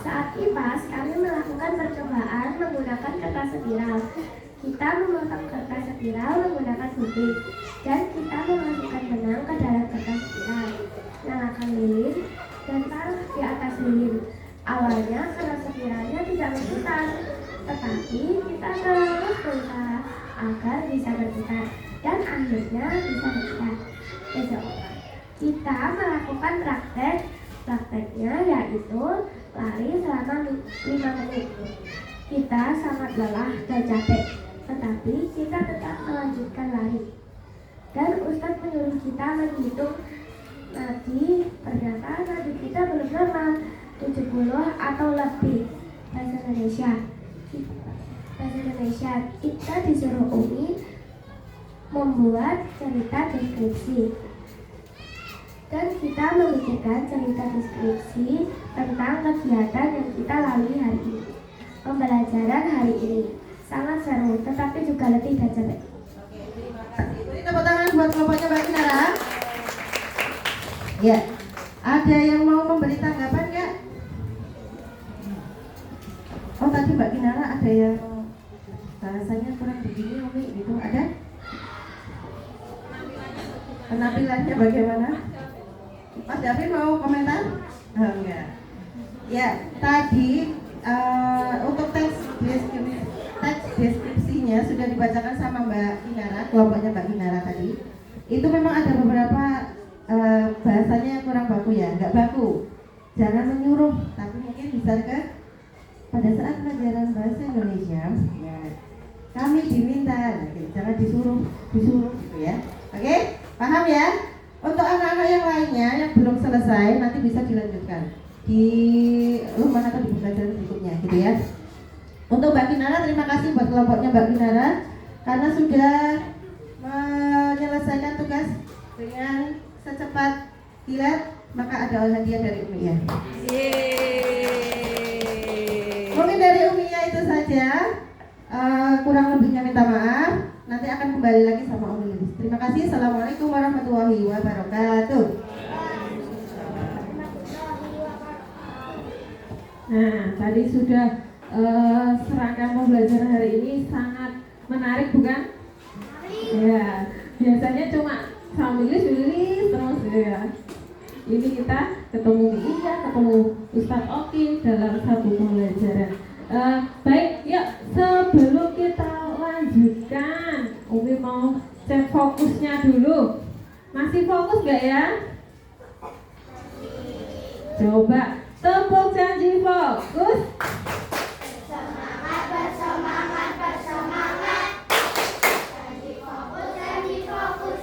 Saat IPAS, kami melakukan percobaan menggunakan kertas spiral. Kita memotong kertas spiral menggunakan gunting, dan kita memasukkan benang ke dalam kertas spiral. Nyalakan lilin dan taruh di atas lilin. Awalnya kertas spiralnya tidak berputar, tetapi kita terus berusaha agar bisa berputar dan akhirnya bisa berputar. Besok kita melakukan prakteknya yaitu lari selama 5 menit. Kita sangat lelah dan capek, tetapi kita tetap melanjutkan lari. Dan Ustadz menyuruh kita menghitung nadi. Ternyata nadi kita belum normal, 70 atau lebih. Bahasa Indonesia kita disuruh Umi membuat cerita deskripsi, dan kita memikirkan cerita deskripsi tentang kegiatan yang kita lalui hari ini. Pembelajaran hari ini sangat seru, tetapi juga letih dan capek. Oke, terima kasih. Beri tepuk tangan buat kelompoknya Mbak Kinara. Ya, ada yang mau memberi tanggapan nggak? Oh, tadi Mbak Kinara ada yang bahasanya kurang begini, Umi, gitu. Ada? Penampilannya bagaimana? Mas David mau komentar? Oh, enggak. Ya, tadi untuk teks deskripsinya sudah dibacakan sama Mbak Kinara, kelompoknya Mbak Kinara tadi. Itu memang ada beberapa bahasanya yang kurang baku ya, nggak baku. Jangan menyuruh, tapi mungkin bisa pada saat pelajaran bahasa Indonesia, ya, kami diminta, jangan disuruh gitu ya. Oke, paham ya? Untuk anak-anak yang lainnya yang belum selesai nanti bisa dilanjutkan di rumah atau di pembelajaran berikutnya, gitu ya. Untuk Mbak Kinara, terima kasih buat kelompoknya Mbak Kinara karena sudah menyelesaikan tugas dengan secepat kilat, maka ada hadiah dari Umi ya. Mungkin dari Uminya itu saja. Kurang lebihnya minta maaf. Nanti akan kembali lagi sama Umi Lilis. Terima kasih. Assalamualaikum warahmatullahi wabarakatuh. Nah, tadi sudah serangkaian pembelajaran hari ini sangat menarik, bukan? Ya, biasanya cuma sama Lilis terus ya. Ini kita ketemu Ija, ketemu Ustadz Oki dalam satu pembelajaran. Baik, yuk sebelum kita lanjutkan, Umi mau cek fokusnya dulu. Masih fokus gak ya? Coba tepuk janji fokus. Bersemangat.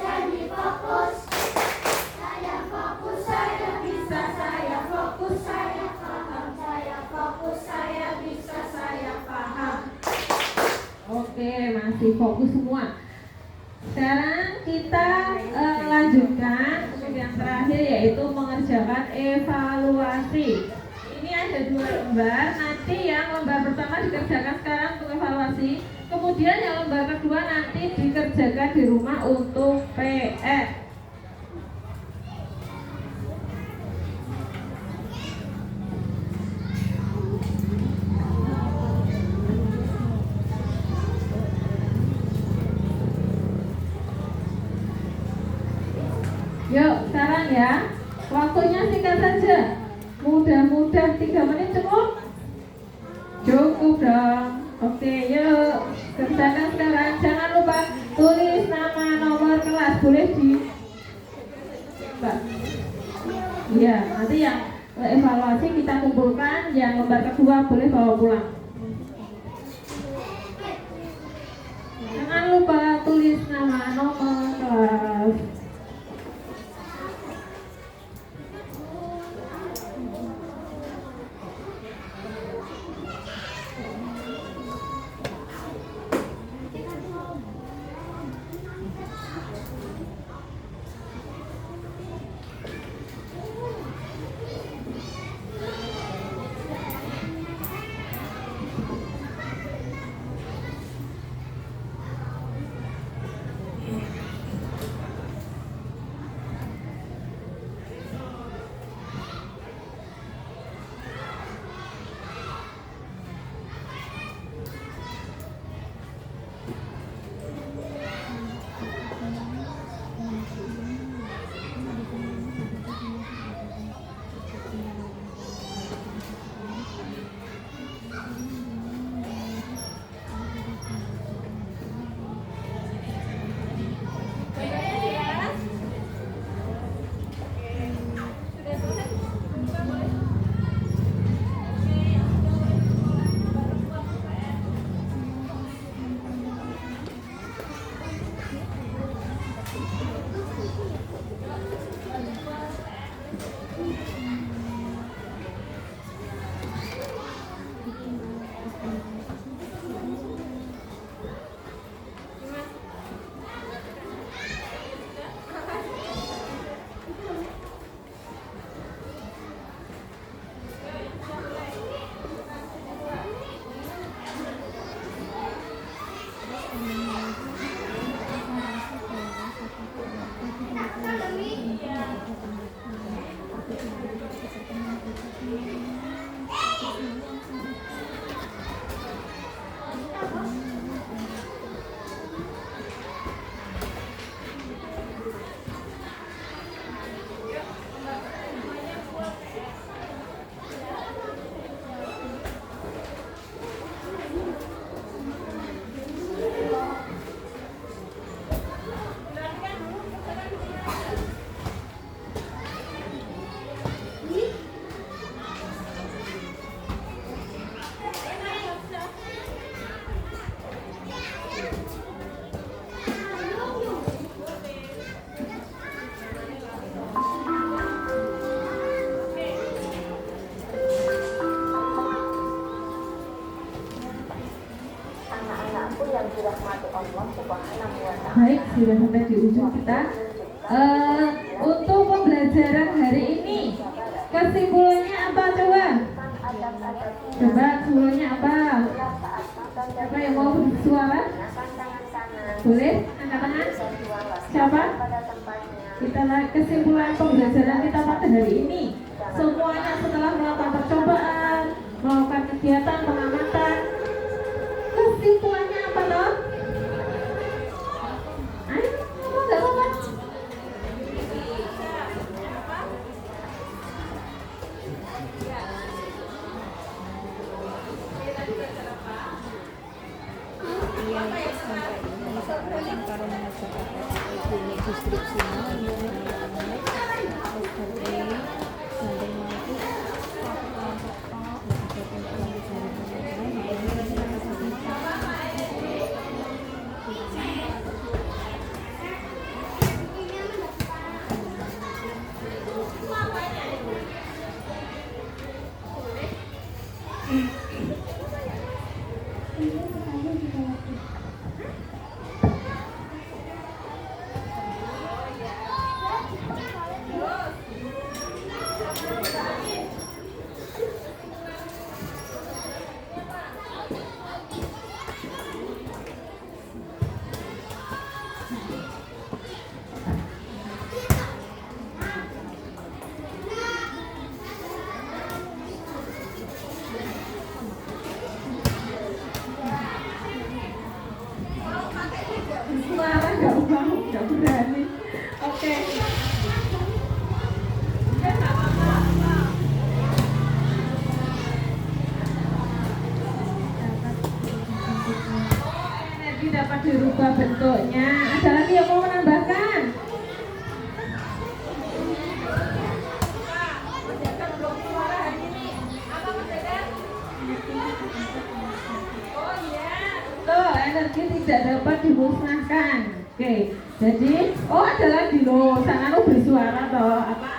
Janji fokus. Saya bisa, saya fokus, saya paham. Saya fokus, saya bisa, saya paham. Oke, masih fokus semua. Sekarang kita lanjutkan untuk yang terakhir yaitu mengerjakan evaluasi. Ini ada 2 lembar. Nanti yang lembar pertama dikerjakan sekarang untuk evaluasi. Kemudian yang lembar kedua nanti dikerjakan di rumah untuk PR. Yuk, sekarang ya. Waktunya singkat saja. Mudah-mudah 3 menit cukup? Cukup dong. Oke, yuk. Kerjakan sekarang. Jangan lupa tulis nama, nomor kelas. Boleh di Mbak. Iya, nanti yang evaluasi kita kumpulkan. Yang lembar kedua boleh bawa pulang. nama kelas. Baik, sudah sampai di ujung kita. Untuk pembelajaran hari ini, kesimpulannya apa coba? Coba kesimpulannya apa? Siapa yang mau bersuara? Boleh? Angkat tangan. Siapa? Kita kesimpulan pembelajaran kita pada hari ini. Semuanya setelah melakukan percobaan, melakukan kegiatan pengamatan, kesimpulannya apa toh? Ayo, nggak apa-apa. Nggak berani. Oke. Energi dapat dirubah bentuknya. Ada lagi yang mau menambahkan? Tuh, energi tidak dapat dimusnahkan. Oke, jadi ada lagi loh, sana lo bersuara toh apa?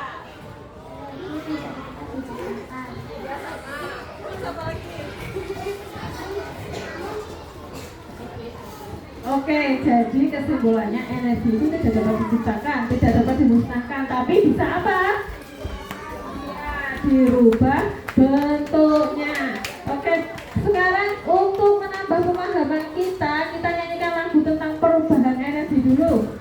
Oke, jadi kesimpulannya energi itu tidak dapat diciptakan, tidak dapat dimusnahkan, tapi bisa apa? Ya, dirubah bentuknya. Oke, sekarang untuk menambah pemahaman kita nyanyikan lagu tentang perubahan energi dulu.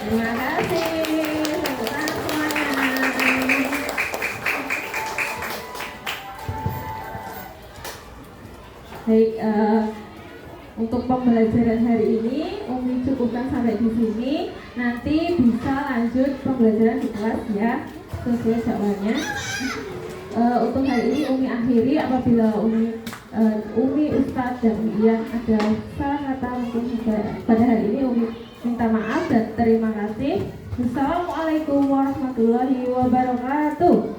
Terima kasih. Tepuk tangan semuanya. Baik, untuk pembelajaran hari ini Umi cukupkan sampai di sini. Nanti bisa lanjut pembelajaran di kelas ya, sesuai jadwalnya. Untuk hari ini Umi akhiri. Apabila Umi, Ustadz dan Ian ada salah kata mungkin pada hari ini, Umi minta maaf dan terima kasih. Wassalamualaikum warahmatullahi wabarakatuh.